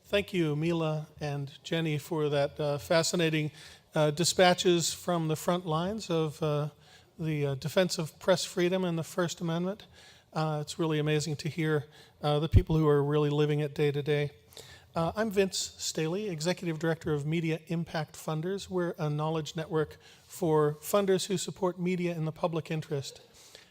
Thank you, Mila and Jenny, for that fascinating dispatches from the front lines of the defense of press freedom and the First Amendment. It's really amazing to hear the people who are really living it day to day. I'm Vince Staley, Executive Director of Media Impact Funders. We're a knowledge network for funders who support media in the public interest.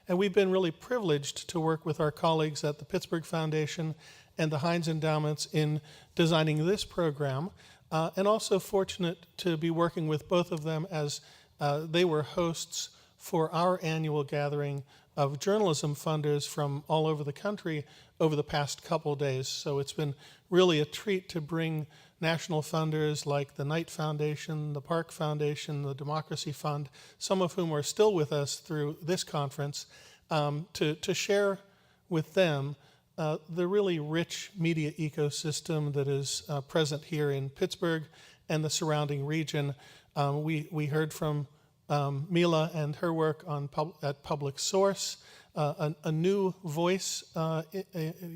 And we've been really privileged to work with our colleagues at the Pittsburgh Foundation and the Heinz Endowments in designing this program, and also fortunate to be working with both of them as they were hosts for our annual gathering of journalism funders from all over the country over the past couple days. So it's been really a treat to bring national funders like the Knight Foundation, the Park Foundation, the Democracy Fund, some of whom are still with us through this conference, to share with them the really rich media ecosystem that is present here in Pittsburgh and the surrounding region. We heard from Mila and her work on at Public Source, a new voice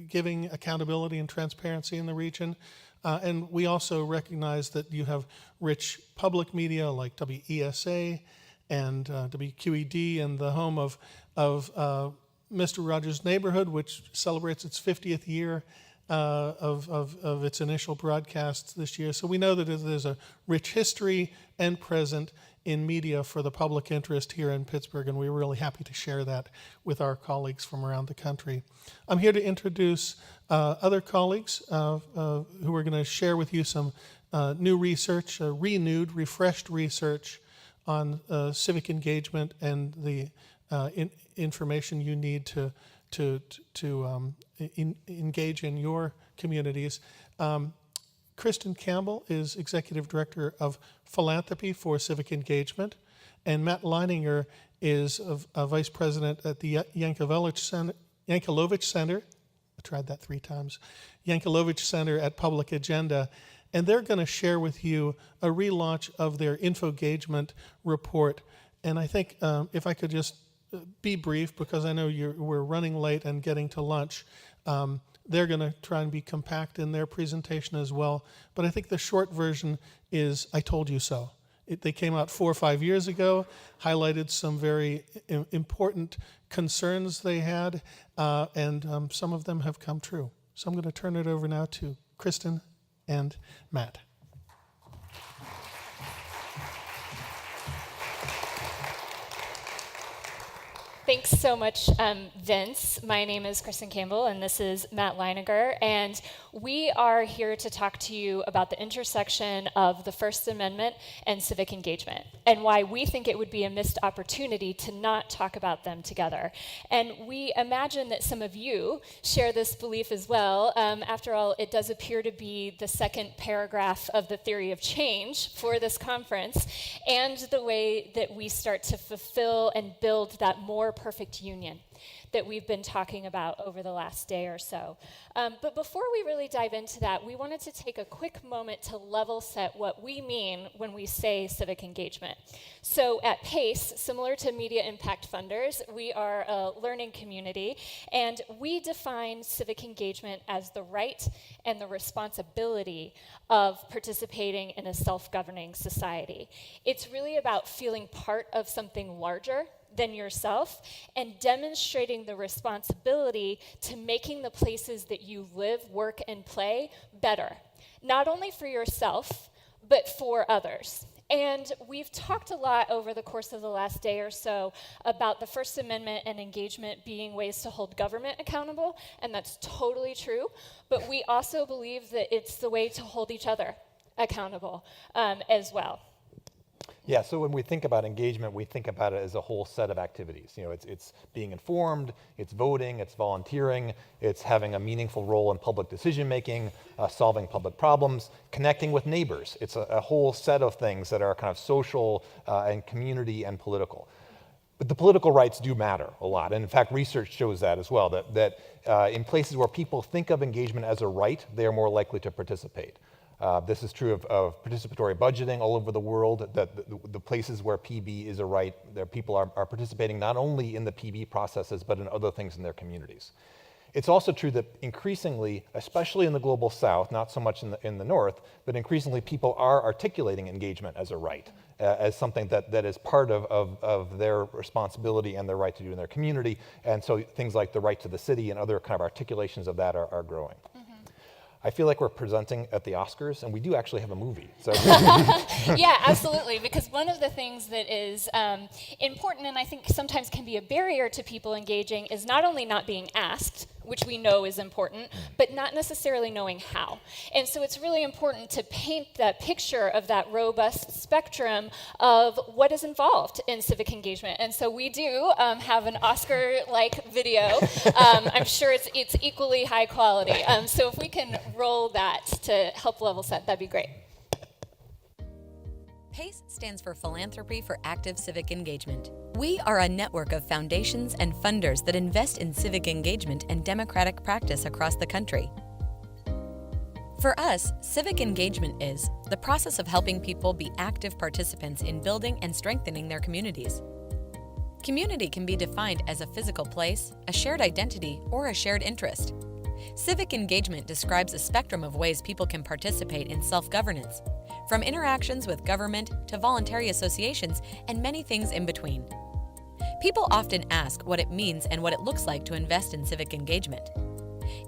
giving accountability and transparency in the region. And we also recognize that you have rich public media like WESA and WQED, and the home of Mr. Rogers' Neighborhood, which celebrates its 50th year of its initial broadcasts this year. So we know that there's a rich history and present in media for the public interest here in Pittsburgh, and we're really happy to share that with our colleagues from around the country. I'm here to introduce other colleagues who are going to share with you some new research, renewed, refreshed research on civic engagement and the information you need to engage in your communities. Kristen Cambell is Executive Director of Philanthropy for Civic Engagement, and Matt Leighninger is a Vice President at the Yankelovich Center. I tried that 3 times. Yankelovich Center at Public Agenda, and they're going to share with you a relaunch of their Infogagement report. And I think if I could just be brief, because I know we're running late and getting to lunch. They're going to try and be compact in their presentation as well. But I think the short version is, I told you so. They came out 4 or 5 years ago, highlighted some very important concerns they had, and some of them have come true. So I'm going to turn it over now to Kristen and Matt. Thanks so much, Vince. My name is Kristen Cambell, and this is Matt Leighninger, and we are here to talk to you about the intersection of the First Amendment and civic engagement, and why we think it would be a missed opportunity to not talk about them together. And we imagine that some of you share this belief as well. After all, it does appear to be the second paragraph of the theory of change for this conference, and the way that we start to fulfill and build that more perfect union that we've been talking about over the last day or so. But before we really dive into that, we wanted to take a quick moment to level set what we mean when we say civic engagement. So at PACE, similar to Media Impact Funders, we are a learning community, and we define civic engagement as the right and the responsibility of participating in a self-governing society. It's really about feeling part of something larger than yourself, and demonstrating the responsibility to making the places that you live, work, and play better, not only for yourself, but for others. And we've talked a lot over the course of the last day or so about the First Amendment and engagement being ways to hold government accountable, and that's totally true, but we also believe that it's the way to hold each other accountable as well. Yeah, so when we think about engagement, we think about it as a whole set of activities. You know, it's being informed, it's voting, it's volunteering, it's having a meaningful role in public decision making, solving public problems, connecting with neighbors. It's a whole set of things that are kind of social and community and political. But the political rights do matter a lot, and in fact, research shows that as well, that in places where people think of engagement as a right, they are more likely to participate. This is true of participatory budgeting all over the world, that the places where PB is a right, there people are participating not only in the PB processes, but in other things in their communities. It's also true that increasingly, especially in the global south, not so much in the north, but increasingly people are articulating engagement as a right, as something that is part of their responsibility and their right to do in their community. And so things like the right to the city and other kind of articulations of that are growing. I feel like we're presenting at the Oscars, and we do actually have a movie. So Yeah, absolutely, because one of the things that is important and I think sometimes can be a barrier to people engaging is not only not being asked, which we know is important, but not necessarily knowing how. And so it's really important to paint that picture of that robust spectrum of what is involved in civic engagement. And so we do have an Oscar-like video. I'm sure it's equally high quality. So if we can roll that to help level set, that'd be great. PACE stands for Philanthropy for Active Civic Engagement. We are a network of foundations and funders that invest in civic engagement and democratic practice across the country. For us, civic engagement is the process of helping people be active participants in building and strengthening their communities. Community can be defined as a physical place, a shared identity, or a shared interest. Civic engagement describes a spectrum of ways people can participate in self-governance, from interactions with government to voluntary associations and many things in between. People often ask what it means and what it looks like to invest in civic engagement.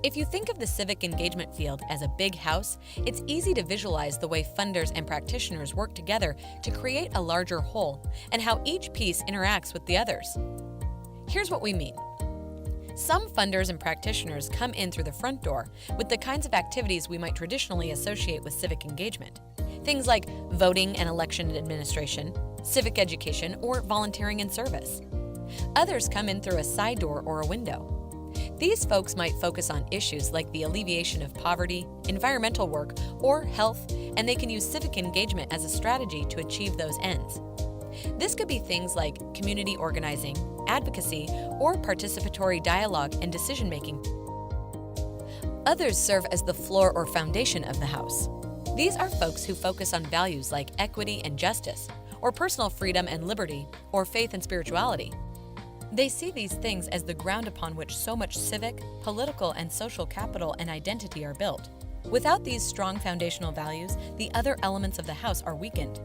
If you think of the civic engagement field as a big house, it's easy to visualize the way funders and practitioners work together to create a larger whole and how each piece interacts with the others. Here's what we mean. Some funders and practitioners come in through the front door with the kinds of activities we might traditionally associate with civic engagement. Things like voting and election administration, civic education, or volunteering in service. Others come in through a side door or a window. These folks might focus on issues like the alleviation of poverty, environmental work, or health, and they can use civic engagement as a strategy to achieve those ends. This could be things like community organizing, advocacy, or participatory dialogue and decision-making. Others serve as the floor or foundation of the house. These are folks who focus on values like equity and justice, or personal freedom and liberty, or faith and spirituality. They see these things as the ground upon which so much civic, political, and social capital and identity are built. Without these strong foundational values, the other elements of the house are weakened.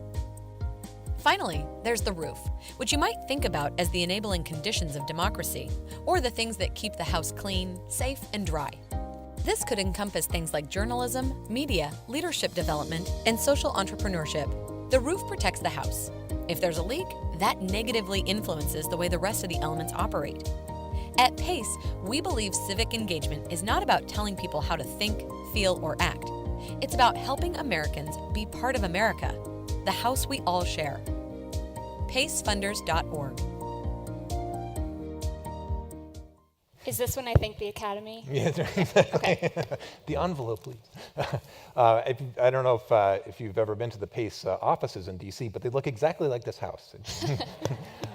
Finally, there's the roof, which you might think about as the enabling conditions of democracy, or the things that keep the house clean, safe, and dry. This could encompass things like journalism, media, leadership development, and social entrepreneurship. The roof protects the house. If there's a leak, that negatively influences the way the rest of the elements operate. At PACE, we believe civic engagement is not about telling people how to think, feel, or act. It's about helping Americans be part of America, the house we all share. pacefunders.org. Is this when I thank the Academy? Yeah, exactly. Okay. The envelope, please. I don't know if you've ever been to the PACE offices in DC, but they look exactly like this house.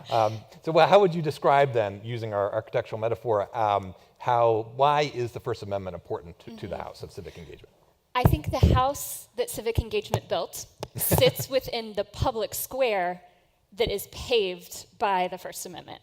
So how would you describe then, using our architectural metaphor, why is the First Amendment important to the house of civic engagement? I think the house that civic engagement built sits within the public square that is paved by the First Amendment.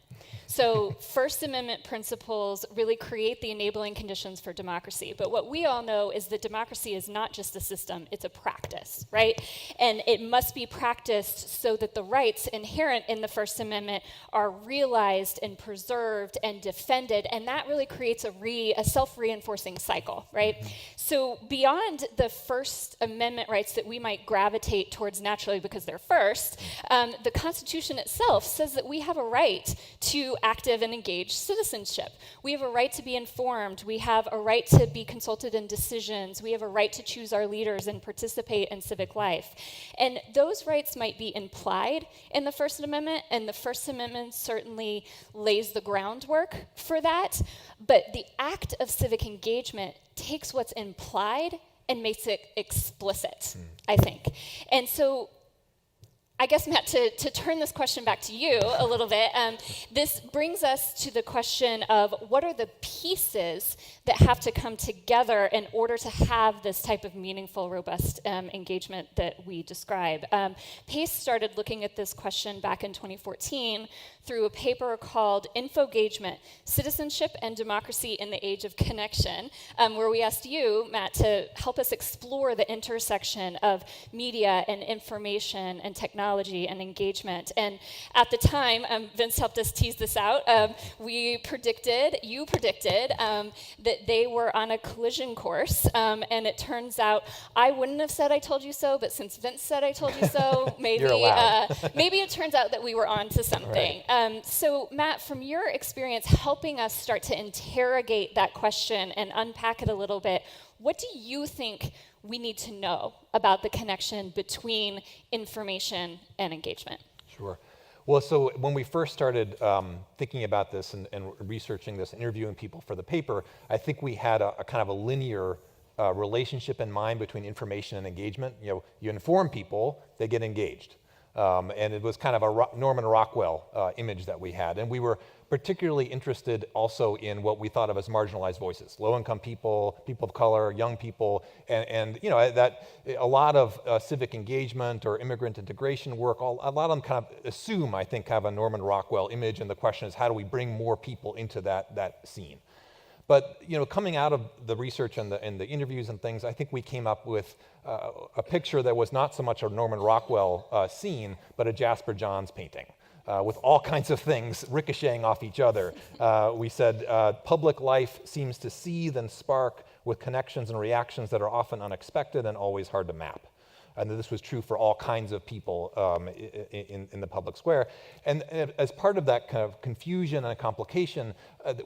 So First Amendment principles really create the enabling conditions for democracy. But what we all know is that democracy is not just a system, it's a practice, right? And it must be practiced so that the rights inherent in the First Amendment are realized and preserved and defended. And that really creates a self-reinforcing cycle, right? So beyond the First Amendment rights that we might gravitate towards naturally because they're first, the Constitution itself says that we have a right to active and engaged citizenship. We have a right to be informed. We have a right to be consulted in decisions. We have a right to choose our leaders and participate in civic life. And those rights might be implied in the First Amendment, and the First Amendment certainly lays the groundwork for that. But the act of civic engagement takes what's implied and makes it explicit, I think. And so I guess, Matt, to turn this question back to you a little bit, this brings us to the question of what are the pieces that have to come together in order to have this type of meaningful, robust engagement that we describe. PACE started looking at this question back in 2014 through a paper called Infogagement, Citizenship and Democracy in the Age of Connection, where we asked you, Matt, to help us explore the intersection of media and information and technology and engagement. And at the time, Vince helped us tease this out, you predicted that they were on a collision course, and it turns out, I wouldn't have said I told you so, but since Vince said I told you so, maybe maybe it turns out that we were on to something. Right. So Matt, from your experience helping us start to interrogate that question and unpack it a little bit, what do you think we need to know about the connection between information and engagement? Sure. Well, so when we first started thinking about this and researching this, interviewing people for the paper, I think we had a kind of a linear relationship in mind between information and engagement. You know, you inform people, they get engaged. And it was kind of a Norman Rockwell image that we had. And we were particularly interested also in what we thought of as marginalized voices, low-income people, people of color, young people, and you know, that a lot of civic engagement or immigrant integration work, a lot of them kind of assume, I think, have a Norman Rockwell image, and the question is, how do we bring more people into that scene? But you know, coming out of the research and the interviews and things, I think we came up with a picture that was not so much a Norman Rockwell scene, but a Jasper Johns painting. With all kinds of things ricocheting off each other. We said, public life seems to seethe and spark with connections and reactions that are often unexpected and always hard to map. And this was true for all kinds of people in the public square. And as part of that kind of confusion and complication,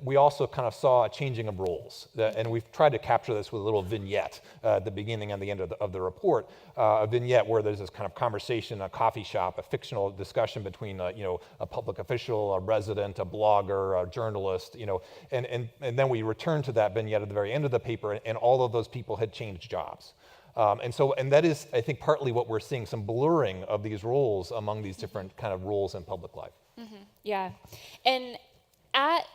we also kind of saw a changing of roles. And we've tried to capture this with a little vignette at the beginning and the end of the report. A vignette where there's this kind of conversation, a coffee shop, a fictional discussion between you know, a public official, a resident, a blogger, a journalist, you know, and then we return to that vignette at the very end of the paper, and all of those people had changed jobs. And that is, I think, partly what we're seeing, some blurring of these roles among these different kind of roles in public life. Mm-hmm. Yeah. And at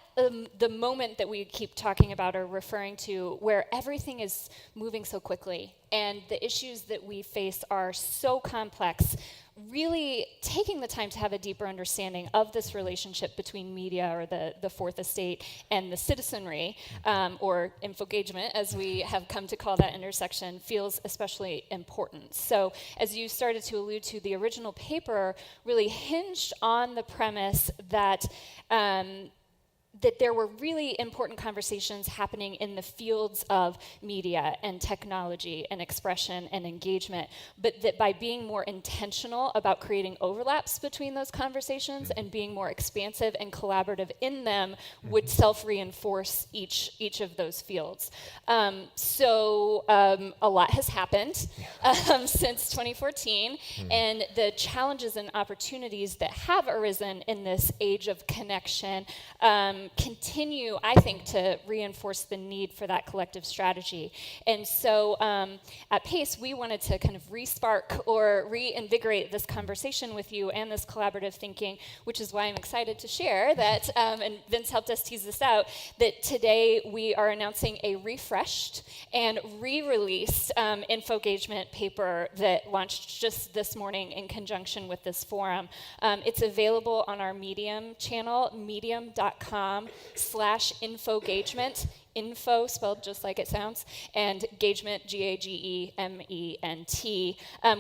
the moment that we keep talking about or referring to, where everything is moving so quickly and the issues that we face are so complex, really taking the time to have a deeper understanding of this relationship between media or the fourth estate and the citizenry, or infogagement, as we have come to call that intersection, feels especially important. So as you started to allude to, the original paper really hinged on the premise that that there were really important conversations happening in the fields of media and technology and expression and engagement, but that by being more intentional about creating overlaps between those conversations and being more expansive and collaborative in them would self-reinforce each of those fields. So a lot has happened since 2014, and the challenges and opportunities that have arisen in this age of connection continue, I think, to reinforce the need for that collective strategy. And so at PACE, we wanted to kind of re-spark or reinvigorate this conversation with you and this collaborative thinking, which is why I'm excited to share that, and Vince helped us tease this out, that today we are announcing a refreshed and re-released Infogagement paper that launched just this morning in conjunction with this forum. It's available on our Medium channel, medium.com/infogagement. Info spelled just like it sounds, and Gagement, G-A-G-E-M-E-N-T.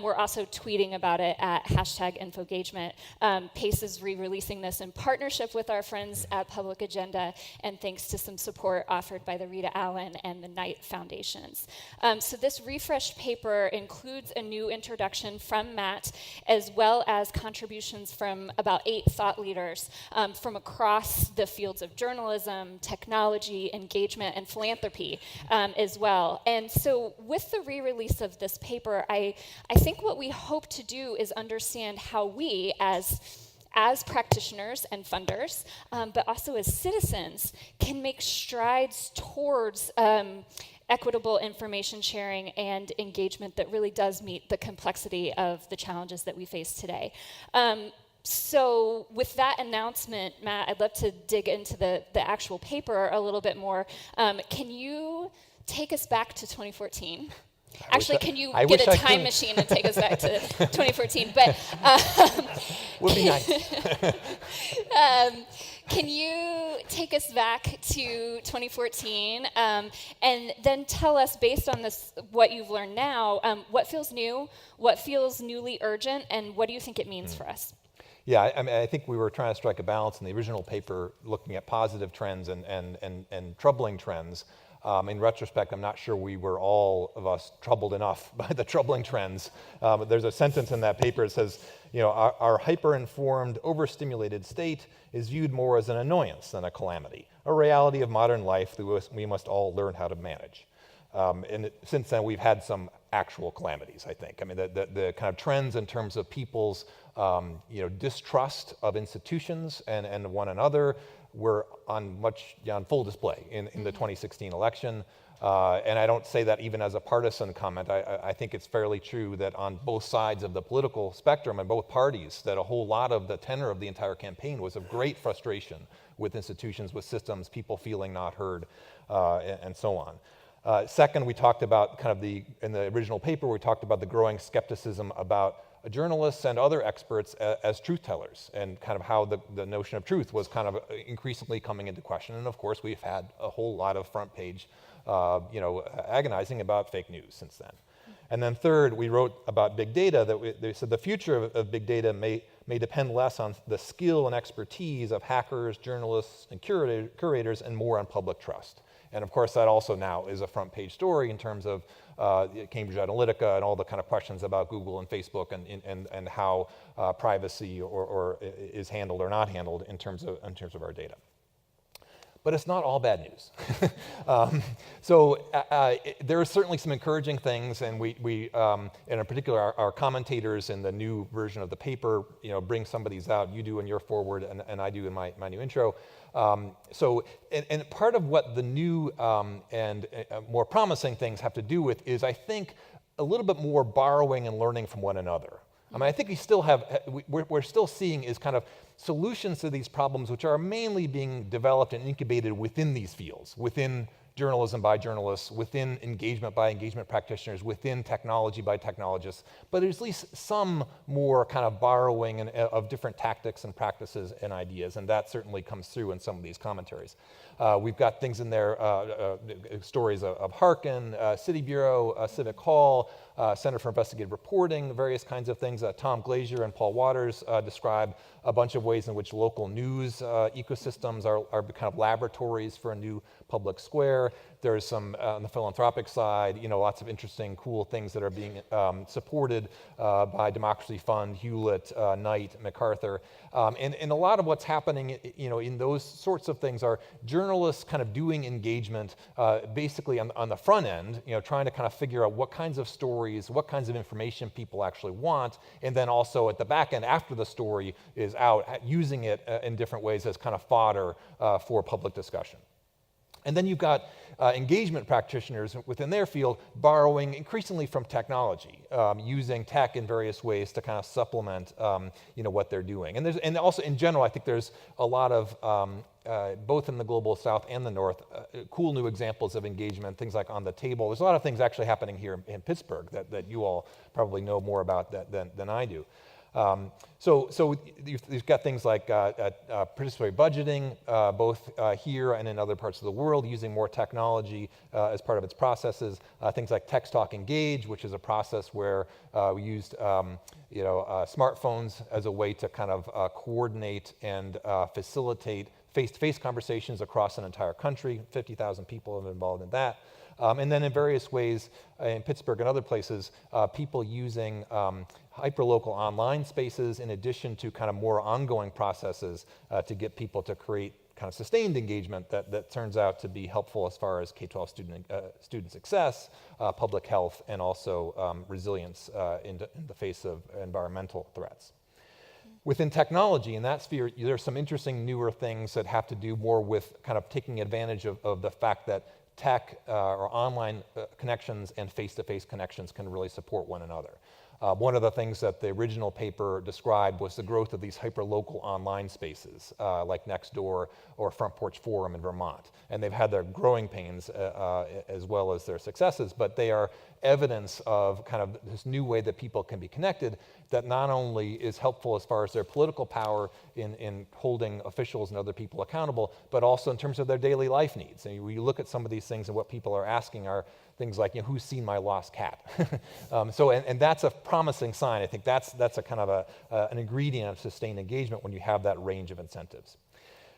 We're also tweeting about it at #Infogagement. PACE is re-releasing this in partnership with our friends at Public Agenda, and thanks to some support offered by the Rita Allen and the Knight Foundations. So this refreshed paper includes a new introduction from Matt, as well as contributions from about 8 thought leaders from across the fields of journalism, technology, engagement, and philanthropy as well. And so with the re-release of this paper, I think what we hope to do is understand how we, as practitioners and funders, but also as citizens, can make strides towards equitable information sharing and engagement that really does meet the complexity of the challenges that we face today. So with that announcement, Matt, I'd love to dig into the actual paper a little bit more. Can you take us back to 2014? Actually, can you get a time machine and take us back to 2014? But would be nice. Can you take us back to 2014 and then tell us, based on this, what you've learned now, what feels new, what feels newly urgent, and what do you think it means for us? Yeah, I mean, I think we were trying to strike a balance in the original paper, looking at positive trends and troubling trends. In retrospect, I'm not sure we were all of us troubled enough by the troubling trends. There's a sentence in that paper that says, our hyper-informed, overstimulated state is viewed more as an annoyance than a calamity, a reality of modern life that we must all learn how to manage. And since then, we've had some actual calamities, I think. I mean, the kind of trends in terms of people's distrust of institutions and one another were on full display in the 2016 election. And I don't say that even as a partisan comment. I think it's fairly true that on both sides of the political spectrum and both parties, that a whole lot of the tenor of the entire campaign was of great frustration with institutions, with systems, people feeling not heard, and so on. Second, we talked about in the original paper, we talked about the growing skepticism about journalists and other experts as truth tellers, and kind of how the notion of truth was kind of increasingly coming into question. And of course, we've had a whole lot of front page, agonizing about fake news since then. And then third, we wrote about big data, they said the future of big data may depend less on the skill and expertise of hackers, journalists, and curators, and more on public trust. And of course, that also now is a front page story in terms of Cambridge Analytica and all the kind of questions about Google and Facebook and how privacy or is handled or not handled in terms of our data. But it's not all bad news. There are certainly some encouraging things, and we and in particular, our commentators in the new version of the paper, bring some of these out. You do in your forward, and I do in my new intro. And part of what the new and more promising things have to do with is, I think, a little bit more borrowing and learning from one another. I mean, I think we're still seeing is kind of solutions to these problems, which are mainly being developed and incubated within these fields, within journalism by journalists, within engagement by engagement practitioners, within technology by technologists, but there's at least some more kind of borrowing of different tactics and practices and ideas, and that certainly comes through in some of these commentaries. We've got things in there, stories of Harkin, City Bureau, Civic Hall, Center for Investigative Reporting, various kinds of things. Tom Glazier and Paul Waters describe a bunch of ways in which local news ecosystems are kind of laboratories for a new public square. There's some, on the philanthropic side, lots of interesting, cool things that are being supported by Democracy Fund, Hewlett, Knight, MacArthur. And a lot of what's happening, in those sorts of things are journalists kind of doing engagement basically on the front end, trying to kind of figure out what kinds of stories, what kinds of information people actually want, and then also at the back end, after the story is out, using it in different ways as kind of fodder for public discussion. And then you've got engagement practitioners within their field borrowing increasingly from technology, using tech in various ways to kind of supplement, what they're doing. And also in general, I think there's a lot of both in the global South and the North, cool new examples of engagement, things like On the Table. There's a lot of things actually happening here in Pittsburgh that you all probably know more about than I do. So you've got things like participatory budgeting, both here and in other parts of the world, using more technology as part of its processes. Things like Text Talk Engage, which is a process where we used smartphones as a way to kind of coordinate and facilitate face-to-face conversations across an entire country. 50,000 people have been involved in that. And then in various ways in Pittsburgh and other places, people using hyperlocal online spaces in addition to kind of more ongoing processes to get people to create kind of sustained engagement that turns out to be helpful as far as K-12 student success, public health, and also resilience in the face of environmental threats. Within technology, in that sphere, there's some interesting newer things that have to do more with kind of taking advantage of the fact that tech or online connections and face-to-face connections can really support one another. One of the things that the original paper described was the growth of these hyper-local online spaces, like Nextdoor or Front Porch Forum in Vermont. And they've had their growing pains as well as their successes, but they are evidence of kind of this new way that people can be connected that not only is helpful as far as their political power in holding officials and other people accountable, but also in terms of their daily life needs. And when you look at some of these things and what people are asking are things like, who's seen my lost cat? And that's a promising sign. I think that's a kind of an ingredient of sustained engagement when you have that range of incentives.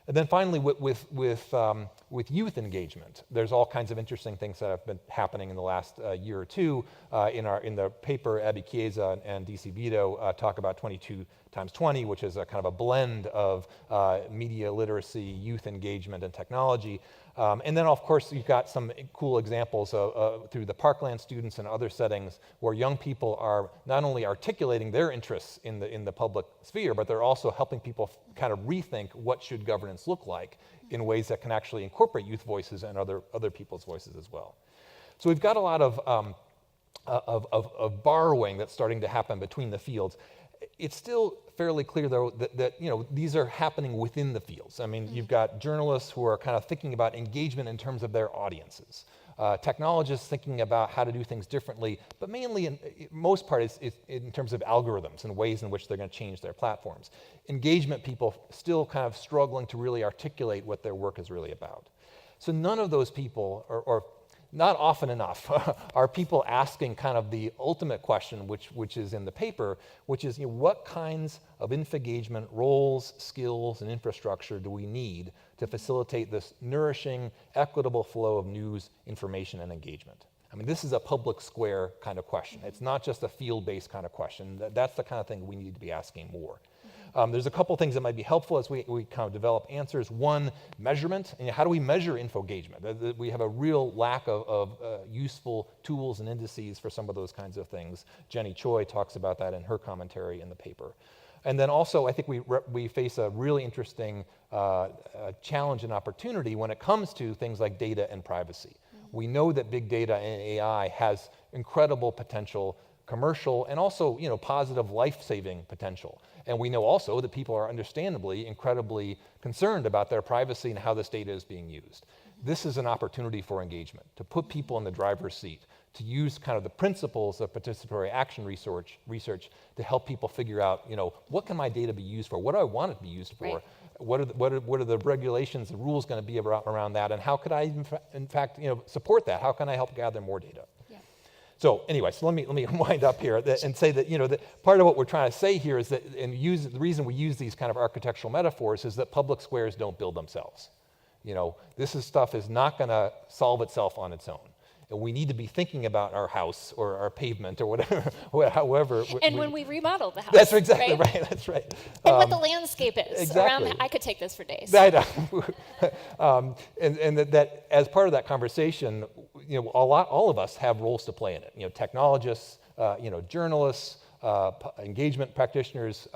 And then finally, with youth engagement, there's all kinds of interesting things that have been happening in the last year or two. In the paper, Abby Chiesa and DC Vito talk about 22x20, which is a kind of a blend of media literacy, youth engagement, and technology. And then, of course, you've got some cool examples through the Parkland students and other settings where young people are not only articulating their interests in the public sphere, but they're also helping people kind of rethink what should governance look like in ways that can actually incorporate youth voices and other people's voices as well. So we've got a lot of borrowing that's starting to happen between the fields. It's still fairly clear, though, that these are happening within the fields. I mean, you've got journalists who are kind of thinking about engagement in terms of their audiences. Technologists thinking about how to do things differently, but mainly, in most part, is in terms of algorithms and ways in which they're going to change their platforms. Engagement people still kind of struggling to really articulate what their work is really about. So none of those people, or not often enough, are people asking kind of the ultimate question, which is in the paper, which is, what kinds of engagement roles, skills, and infrastructure do we need to facilitate this nourishing, equitable flow of news, information, and engagement? I mean, this is a public square kind of question. It's not just a field-based kind of question. That's the kind of thing we need to be asking more. There's a couple things that might be helpful as we kind of develop answers. One, measurement. And how do we measure engagement? We have a real lack of useful tools and indices for some of those kinds of things. Jenny Choi talks about that in her commentary in the paper. And then also, I think we face a really interesting challenge and opportunity when it comes to things like data and privacy. We know that big data and AI has incredible potential, commercial and also positive life-saving potential. And we know also that people are understandably incredibly concerned about their privacy and how this data is being used. This is an opportunity for engagement, to put people in the driver's seat, to use kind of the principles of participatory action research to help people figure out, what can my data be used for? What do I want it to be used for? Right. What are the regulations, the rules going to be around that? And how could I, in fact, support that? How can I help gather more data? So anyway, so let me wind up here and say that that part of what we're trying to say here is that, and the reason we use these kind of architectural metaphors is that public squares don't build themselves. This stuff is not going to solve itself on its own. And we need to be thinking about our house or our pavement or whatever, however. When we remodel the house. That's exactly right. That's right. And what the landscape is. Exactly. I could take this for days. I know. And that as part of that conversation, all of us have roles to play in it. Technologists, journalists, engagement practitioners,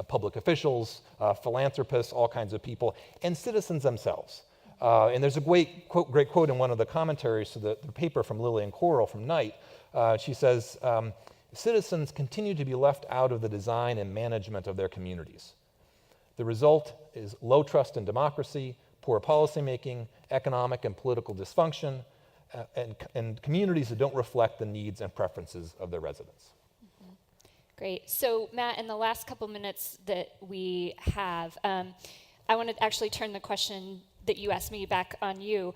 public officials, philanthropists, all kinds of people, and citizens themselves. And there's a great quote in one of the commentaries to the paper from Lillian Coral from Knight. She says, citizens continue to be left out of the design and management of their communities. The result is low trust in democracy, poor policymaking, economic and political dysfunction, and communities that don't reflect the needs and preferences of their residents. Mm-hmm. Great. So, Matt, in the last couple minutes that we have, I want to actually turn the question that you asked me back on you.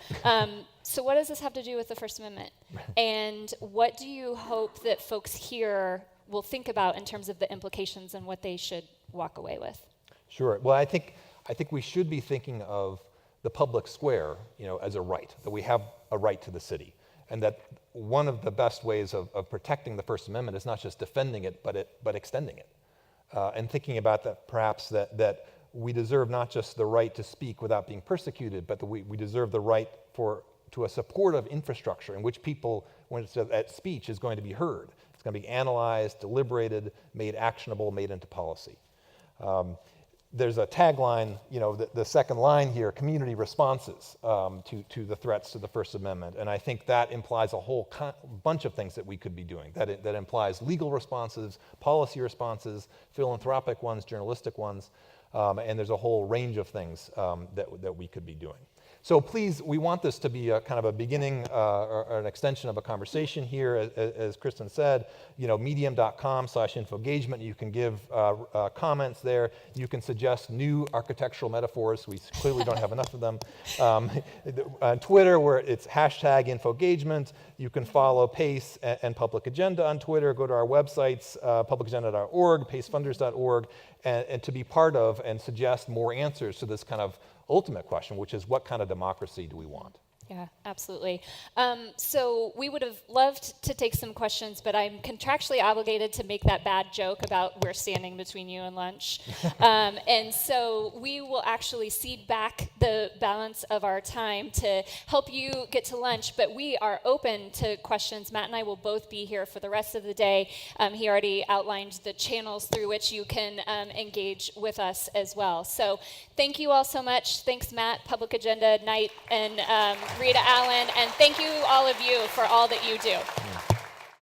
So what does this have to do with the First Amendment? And what do you hope that folks here will think about in terms of the implications and what they should walk away with? Sure. Well, I think we should be thinking of the public square, as a right, that we have a right to the city. And that one of the best ways of protecting the First Amendment is not just defending it, but extending it. And thinking about that, perhaps that we deserve not just the right to speak without being persecuted, but that we deserve the right to a supportive infrastructure in which people, when it's that speech, is going to be heard. It's going to be analyzed, deliberated, made actionable, made into policy. there's a tagline, the second line here, community responses to the threats to the First Amendment. And I think that implies a whole bunch of things that we could be doing. That implies legal responses, policy responses, philanthropic ones, journalistic ones, and there's a whole range of things that we could be doing. So please, we want this to be a kind of a beginning or an extension of a conversation here. As Kristen said, medium.com/infogagement. You can give comments there. You can suggest new architectural metaphors. We clearly don't have enough of them. On Twitter, where it's #infogagement. You can follow PACE and Public Agenda on Twitter. Go to our websites, publicagenda.org, pacefunders.org, and to be part of and suggest more answers to this kind of ultimate question, which is what kind of democracy do we want? Yeah, absolutely. So we would have loved to take some questions, but I'm contractually obligated to make that bad joke about we're standing between you and lunch. And so we will actually cede back the balance of our time to help you get to lunch, but we are open to questions. Matt and I will both be here for the rest of the day. He already outlined the channels through which you can engage with us as well. So thank you all so much. Thanks, Matt, Public Agenda, Knight, and Rita Allen, and thank you all of you for all that you do.